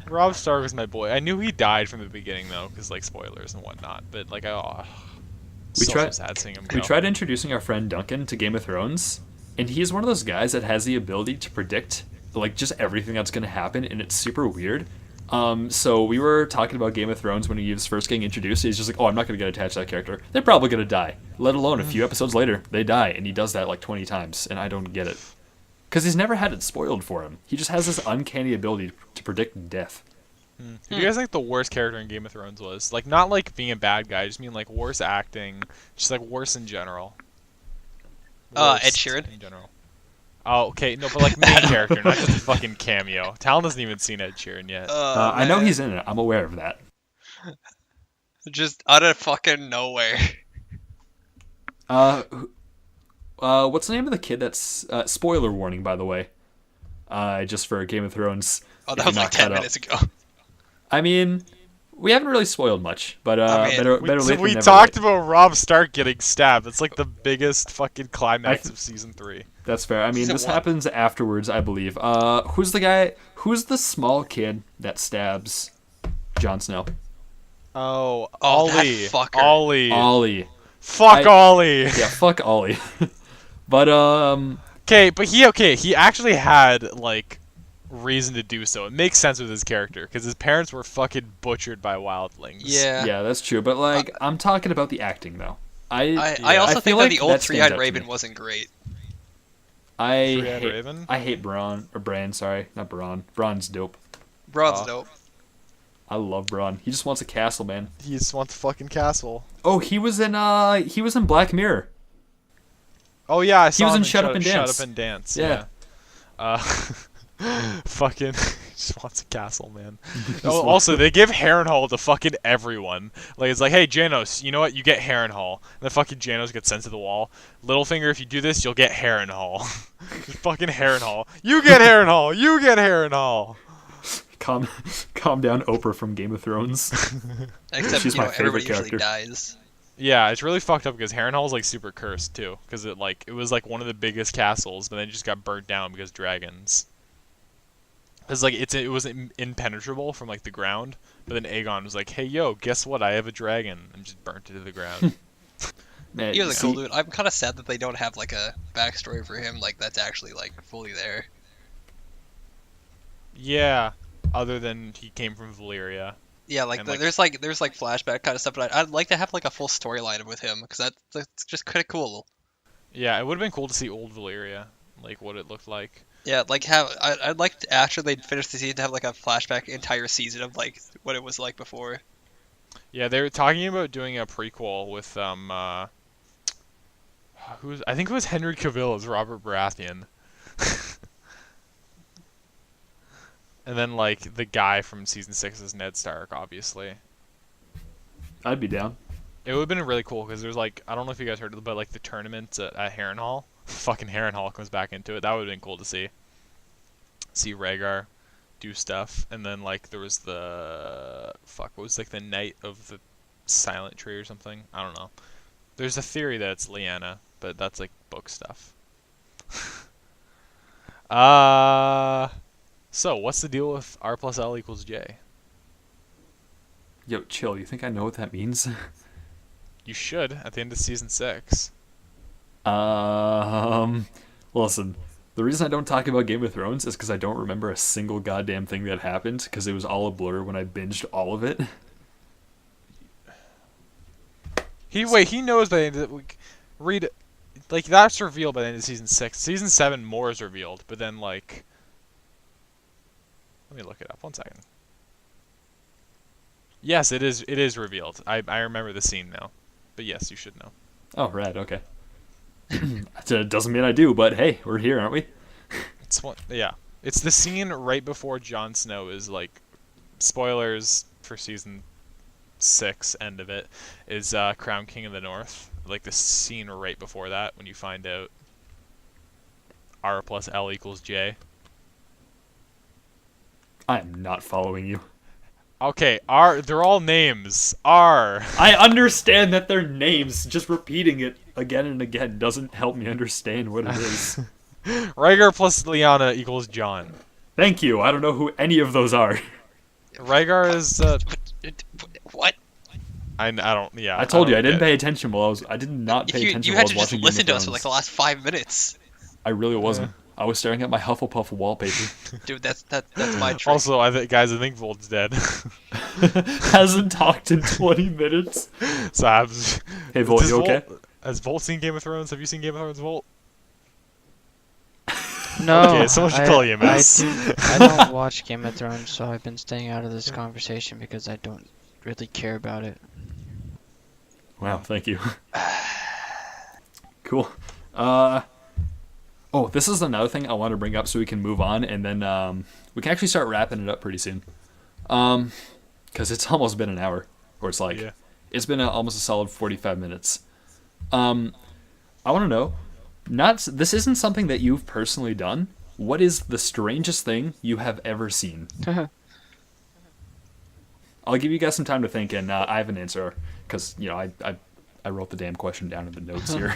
D: Rob Stark was my boy. I knew he died from the beginning though, because like spoilers and whatnot. But like,
A: We
D: so
A: tried-
D: sad seeing him
A: We
D: go.
A: tried introducing our friend Duncan to Game of Thrones, and he's one of those guys that has the ability to predict like just everything that's going to happen, and it's super weird. So we were talking about Game of Thrones when he was first getting introduced. He's just like, "Oh, I'm not going to get attached to that character. They're probably going to die." Let alone a few episodes later, they die, and he does that like 20 times, and I don't get it. Because he's never had it spoiled for him. He just has this uncanny ability to predict death.
D: Who do you guys think the worst character in Game of Thrones was? Like, not like being a bad guy. I just mean like worst acting, just like worse in general.
C: Ed
D: Worst
C: Sheeran.
D: in general. Oh, okay. No, but like main character, not just a fucking cameo. Talon hasn't even seen Ed Sheeran yet.
A: I know he's in it. I'm aware of that.
C: just out of fucking nowhere.
A: What's the name of the kid that's... spoiler warning, by the way. Just for Game of Thrones.
C: Oh,
A: if
C: that
A: you're
C: was like
A: not
C: 10
A: caught up.
C: minutes ago.
A: I mean, we haven't really spoiled much, but
C: I mean,
A: better
D: we
A: late than
D: we
A: never
D: talked
A: late.
D: about Rob Stark getting stabbed. It's like the biggest fucking climax of season 3.
A: That's fair. I mean,
C: Season
A: this
C: one.
A: happens afterwards, I believe. Who's the guy... Who's the small kid that stabs Jon Snow?
D: Oh,
C: Oh, that
D: Ollie.
C: fucker.
D: Ollie.
A: Ollie.
D: Fuck Ollie.
A: Yeah, fuck Ollie. But,
D: Okay, but he actually had like reason to do so. It makes sense with his character because his parents were fucking butchered by wildlings.
C: Yeah.
A: yeah, that's true. But, like, I'm talking about the acting, though.
C: I also
A: I
C: think
A: feel
C: that
A: like
C: the old
A: that stands
C: three-eyed
A: out to
C: Raven
A: me.
C: wasn't great.
D: Three-Eyed Raven?
A: I hate Bran, sorry. Not Bronn. Bronn's dope.
C: Bron's
D: Oh.
C: dope.
A: I love Bronn. He just wants a castle, man.
D: He just wants a fucking castle.
A: Oh, he was in Black Mirror.
D: Oh yeah, I saw
A: was
D: him
A: in Shut Up and Dance.
D: Shut Up and Dance.
A: Yeah.
D: Fucking just wants a castle, man. Oh, also, they give Harrenhal to fucking everyone. Like it's like, hey Janos, you know what? You get Harrenhal. And then fucking Janos gets sent to the wall. Littlefinger, if you do this, you'll get Harrenhal. Just fucking Harrenhal. You get Harrenhal. You get Harrenhal.
A: Calm down, Oprah from Game of Thrones.
C: Except,
A: She's my favorite
C: everybody usually
A: character.
C: dies.
D: Yeah, it's really fucked up because Harrenhal's like super cursed too, because it was like one of the biggest castles, but then it just got burnt down because dragons. Because like it was impenetrable from like the ground, but then Aegon was like, "Hey yo, guess what? I have a dragon," and just burnt it to the ground.
A: Man,
C: He was a
A: see,
C: cool dude. I'm kind of sad that they don't have like a backstory for him, like that's actually like fully there.
D: Yeah, other than he came from Valyria.
C: Yeah, like,
D: And, like-
C: there's flashback kind of stuff, but I'd like to have like a full storyline with him because that's just kind of cool.
D: Yeah, it would have been cool to see old Valyria, like what it looked like.
C: Yeah, like have I'd like to, after they finish the season to have like a flashback entire season of like what it was like before.
D: Yeah, they were talking about doing a prequel with I think it was Henry Cavill as Robert Baratheon. And then like the guy from season 6 is Ned Stark, obviously.
A: I'd be down.
D: It would have been really cool because there's like, I don't know if you guys heard of it, but like the tournament at Harrenhal, fucking Harrenhal comes back into it. That would have been cool to see. See Rhaegar do stuff, and then like there was what was like the Night of the Silent Tree or something. I don't know. There's a theory that it's Lyanna, but that's like book stuff. So what's the deal with R plus L equals J?
A: Yo, chill. You think I know what that means?
D: You should at the end of season 6.
A: Listen. The reason I don't talk about Game of Thrones is because I don't remember a single goddamn thing that happened because it was all a blur when I binged all of it.
D: He knows by the end of the week. Read, like that's revealed by the end of season 6. Season 7 more is revealed, but then like, let me look it up 1 second. Yes, it is revealed. I remember the scene now, but yes, you should know.
A: Oh, rad. Okay. It doesn't mean I do, but hey, we're here, aren't we?
D: It's the scene right before Jon Snow is like, spoilers for season 6 end of it, is Crown King of the North. Like the scene right before that when you find out R plus L equals J.
A: I am not following you.
D: Okay, they're all names. R.
A: I understand that they're names. Just repeating it again and again doesn't help me understand what it is.
D: Rhaegar plus Lyanna equals Jon.
A: Thank you. I don't know who any of those are.
D: Rhaegar is
C: What?
D: I don't. Yeah.
A: I told you I didn't pay attention while I did not pay attention
C: You
A: while I
C: had
A: was
C: to just
A: watching
C: listen
A: Game
C: to
A: of
C: us for like
A: Thrones.
C: the last 5 minutes.
A: I really wasn't. I was staring at my Hufflepuff wallpaper.
C: Dude, that's my trick.
D: Also, I think Volt's dead.
A: Hasn't talked in 20 minutes.
D: So
A: Hey, Volt, you okay?
D: Has Volt seen Game of Thrones? Have you seen Game of Thrones, Volt?
B: No.
D: Okay, someone should call you a mess.
B: I don't watch Game of Thrones, so I've been staying out of this conversation because I don't really care about it.
A: Wow, thank you. Cool. Oh, this is another thing I want to bring up so we can move on, and then we can actually start wrapping it up pretty soon. Because it's almost been an hour, or it's like, it's been almost a solid 45 minutes. I want to know, this isn't something that you've personally done. What is the strangest thing you have ever seen? I'll give you guys some time to think, and I have an answer, because, I wrote the damn question down in the notes here.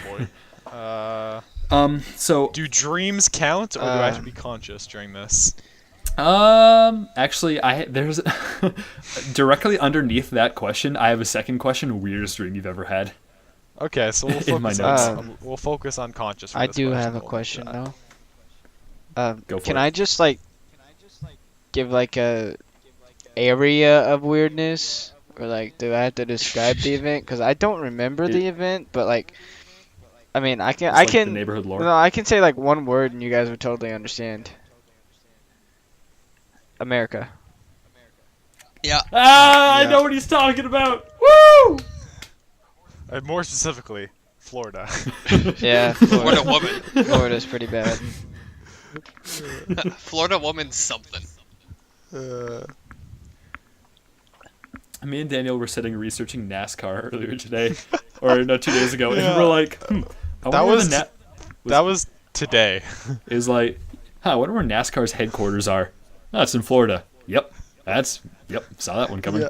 A: So
D: do dreams count, or do I have to be conscious during this?
A: Actually, there's directly underneath that question, I have a second question: weirdest dream you've ever had.
D: Okay, so we'll focus, we'll focus on conscious. For
B: I
D: this
B: do
D: question.
B: have a question though.
A: Go for
B: can
A: it.
B: I just give like a area of weirdness, or like do I have to describe the event? Because I don't remember the event, but like, I mean, I can
A: the neighborhood lore.
B: No, I can say like one word and you guys would totally understand. America.
C: Yeah.
A: I know what he's talking about. Woo!
D: More specifically, Florida.
B: Yeah,
C: Florida woman.
B: Florida's pretty bad.
C: Florida woman's something.
A: Me and Daniel were sitting researching NASCAR earlier today, or no, 2 days ago, and we're like,
D: that was today.
A: It was like, I wonder where NASCAR's headquarters are. Oh, it's in Florida. Yep, saw that one coming.
D: Yeah.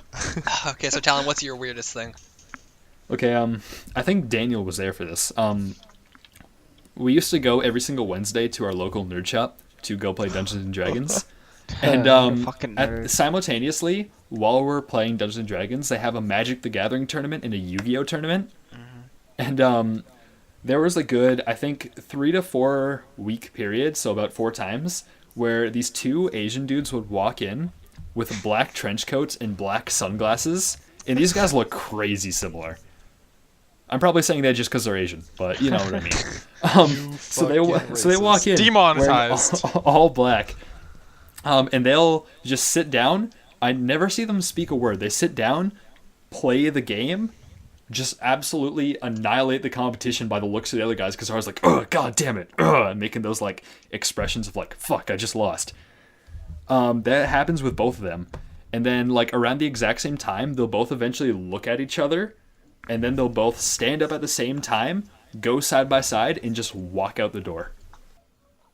C: Okay, so Talon, what's your weirdest thing?
A: Okay, I think Daniel was there for this. We used to go every single Wednesday to our local nerd shop to go play Dungeons and Dragons. And
B: fucking nerd.
A: simultaneously, while we're playing Dungeons and Dragons, they have a Magic the Gathering tournament and a Yu-Gi-Oh tournament. Mm-hmm. And there was a good, I think, 3 to 4 week period, so about 4 times, where these 2 Asian dudes would walk in with black trench coats and black sunglasses, and these guys look crazy similar. I'm probably saying that just because they're Asian, but you know what I mean. So they walk in
D: Demonetized.
A: wearing all black, and they'll just sit down. I never see them speak a word. They sit down, play the game, just absolutely annihilate the competition by the looks of the other guys, because I was like, oh god damn it, and making those like expressions of like, fuck, I just lost. That happens with both of them, and then like around the exact same time, they'll both eventually look at each other, and then they'll both stand up at the same time, go side by side, and just walk out the door.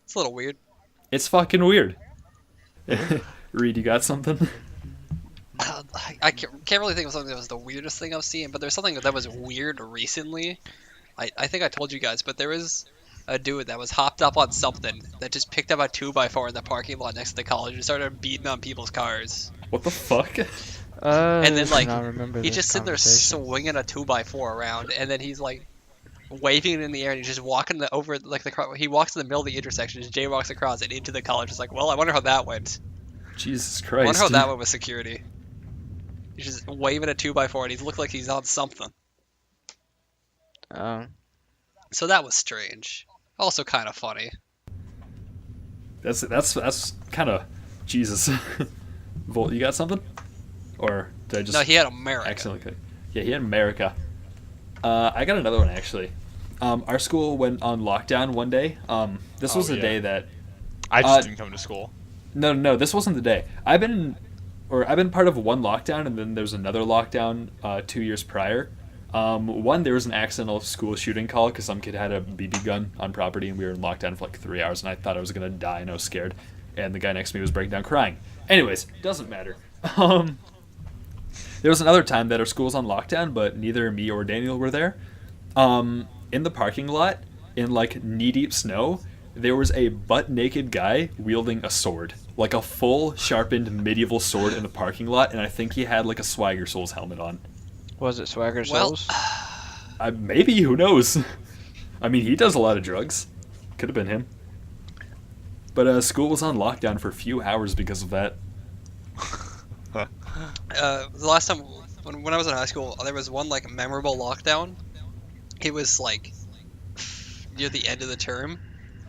C: It's a little weird.
A: It's fucking weird. Reed, you got something?
C: I can't really think of something that was the weirdest thing I've seen, but there's something that was weird recently. I think I told you guys, but there was a dude that was hopped up on something that just picked up a 2x4 in the parking lot next to the college and started beating on people's cars.
A: What the fuck?
C: And then like
B: he
C: he's just sitting there swinging a 2x4 around, and then he's like waving it in the air, and he's just walking over like he walks in the middle of the intersection, just jaywalks across it into the college. It's like, well, I wonder how that went.
A: Jesus
C: I
A: Christ.
C: wonder how that went with security. He's just waving a 2x4, and he looked like he's on something. So that was strange. Also kind of funny.
A: That's kind of Jesus. Volt, you got something? Or did I just...
C: No, he had America.
A: Accidentally. Yeah, he had America. I got another one, actually. Our school went on lockdown one day. This was the day that...
D: I just didn't come to school.
A: No, this wasn't the day. I've been part of one lockdown, and then there's another lockdown 2 years prior. One, there was an accidental school shooting call because some kid had a BB gun on property, and we were in lockdown for like 3 hours, and I thought I was going to die, and I was scared. And the guy next to me was breaking down crying. Anyways, doesn't matter. There was another time that our school was on lockdown, but neither me or Daniel were there. In the parking lot, in like knee-deep snow, there was a butt-naked guy wielding a sword. Like a full, sharpened medieval sword in the parking lot, and I think he had like a Swagger Souls helmet on.
B: Was it Swagger Souls?
A: Maybe, who knows? I mean, he does a lot of drugs. Could have been him. But school was on lockdown for a few hours because of that.
C: The last time when I was in high school, there was one like memorable lockdown. It was like near the end of the term,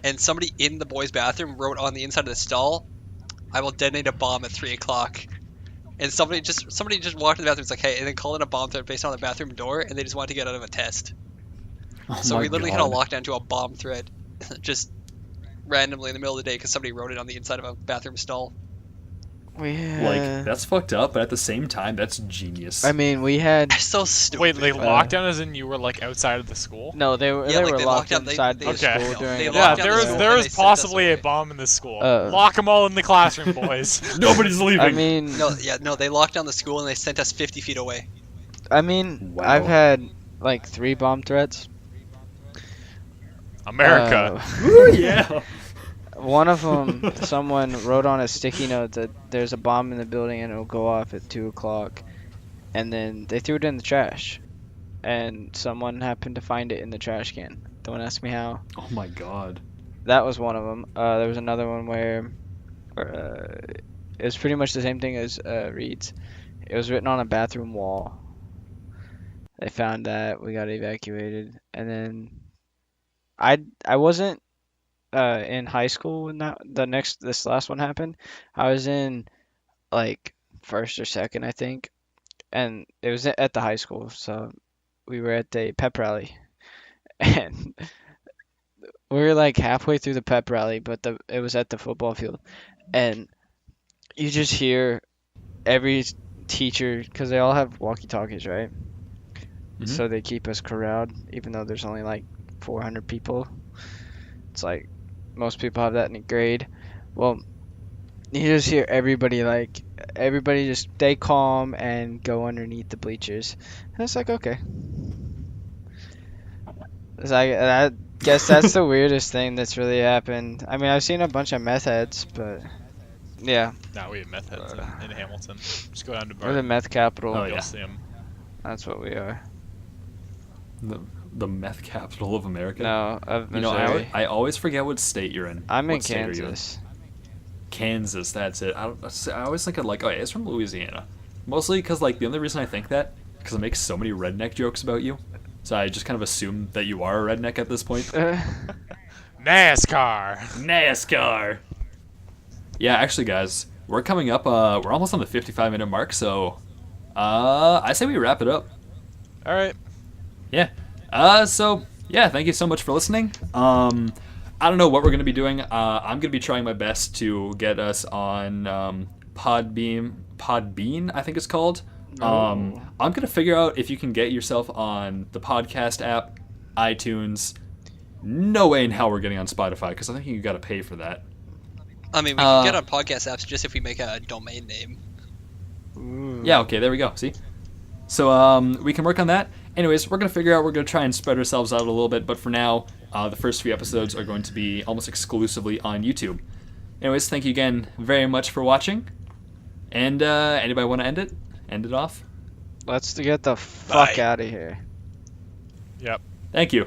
C: and somebody in the boys' bathroom wrote on the inside of the stall, "I will detonate a bomb at 3 o'clock." And somebody just walked in the bathroom. It's like, hey, and then called in a bomb threat based on the bathroom door, and they just wanted to get out of a test. So we literally had a lockdown to a bomb threat, just randomly in the middle of the day because somebody wrote it on the inside of a bathroom stall.
A: Like, that's fucked up, but at the same time, that's genius.
B: I mean, we had...
C: So stupid.
D: Wait, like lockdown as in you were like outside of the school?
B: No, they were locked inside the school during...
D: Yeah, there was possibly a bomb in the school. Lock them all in the classroom, boys.
A: Nobody's leaving.
B: I mean...
C: No, they locked down the school and they sent us 50 feet away.
B: I mean,
A: wow.
B: I've had like 3 bomb threats.
D: America.
A: Yeah.
B: One of them, someone wrote on a sticky note that there's a bomb in the building and it'll go off at 2 o'clock. And then they threw it in the trash. And someone happened to find it in the trash can. Don't ask me how.
A: Oh my god.
B: That was one of them. There was another one where it was pretty much the same thing as Reed's. It was written on a bathroom wall. They found that. We got evacuated. And then I wasn't in high school when this last one happened. I was in like first or second, I think, and it was at the high school. So we were at the pep rally, and we were like halfway through the pep rally, but it was at the football field, and you just hear every teacher, because they all have walkie-talkies, right?
A: Mm-hmm.
B: So they keep us corralled, even though there's only like 400 people. It's like most people have that in a grade. Well, you just hear everybody just stay calm and go underneath the bleachers. And it's like, okay. It's like, I guess that's the weirdest thing that's really happened. I mean, I've seen a bunch of meth heads, but yeah.
D: No, we have meth heads in Hamilton. Just go down to
B: We're the meth capital.
A: Oh,
D: You'll
A: yeah.
D: see them.
B: That's what we are.
A: The meth capital of America?
B: No, of
A: You know,
B: Missouri.
A: I always forget what state you're in.
B: I'm in
A: What state are you in?
B: Kansas.
A: Kansas, that's it. I always think of like, oh yeah, it's from Louisiana. Mostly because like the only reason I think that because I make so many redneck jokes about you. so I just kind of assume that you are a redneck at this point.
D: NASCAR.
A: NASCAR. Yeah, actually, guys, we're coming up. We're almost on the 55-minute mark, so I say we wrap it up.
D: All right.
A: Yeah. So yeah, thank you so much for listening. I don't know what we're gonna be doing. I'm gonna be trying my best to get us on PodBean, I think it's called. I'm gonna figure out if you can get yourself on the podcast app, iTunes. No way in hell we're getting on Spotify, because I think you gotta pay for that.
C: I mean, we can get on podcast apps just if we make a domain name.
A: Yeah, okay, there we go. See? So we can work on that. Anyways, we're going to figure out, we're going to try and spread ourselves out a little bit, but for now, the first few episodes are going to be almost exclusively on YouTube. Anyways, thank you again very much for watching. And anybody want to end it? End it off?
B: Let's get the fuck out of here.
D: Yep.
A: Thank you.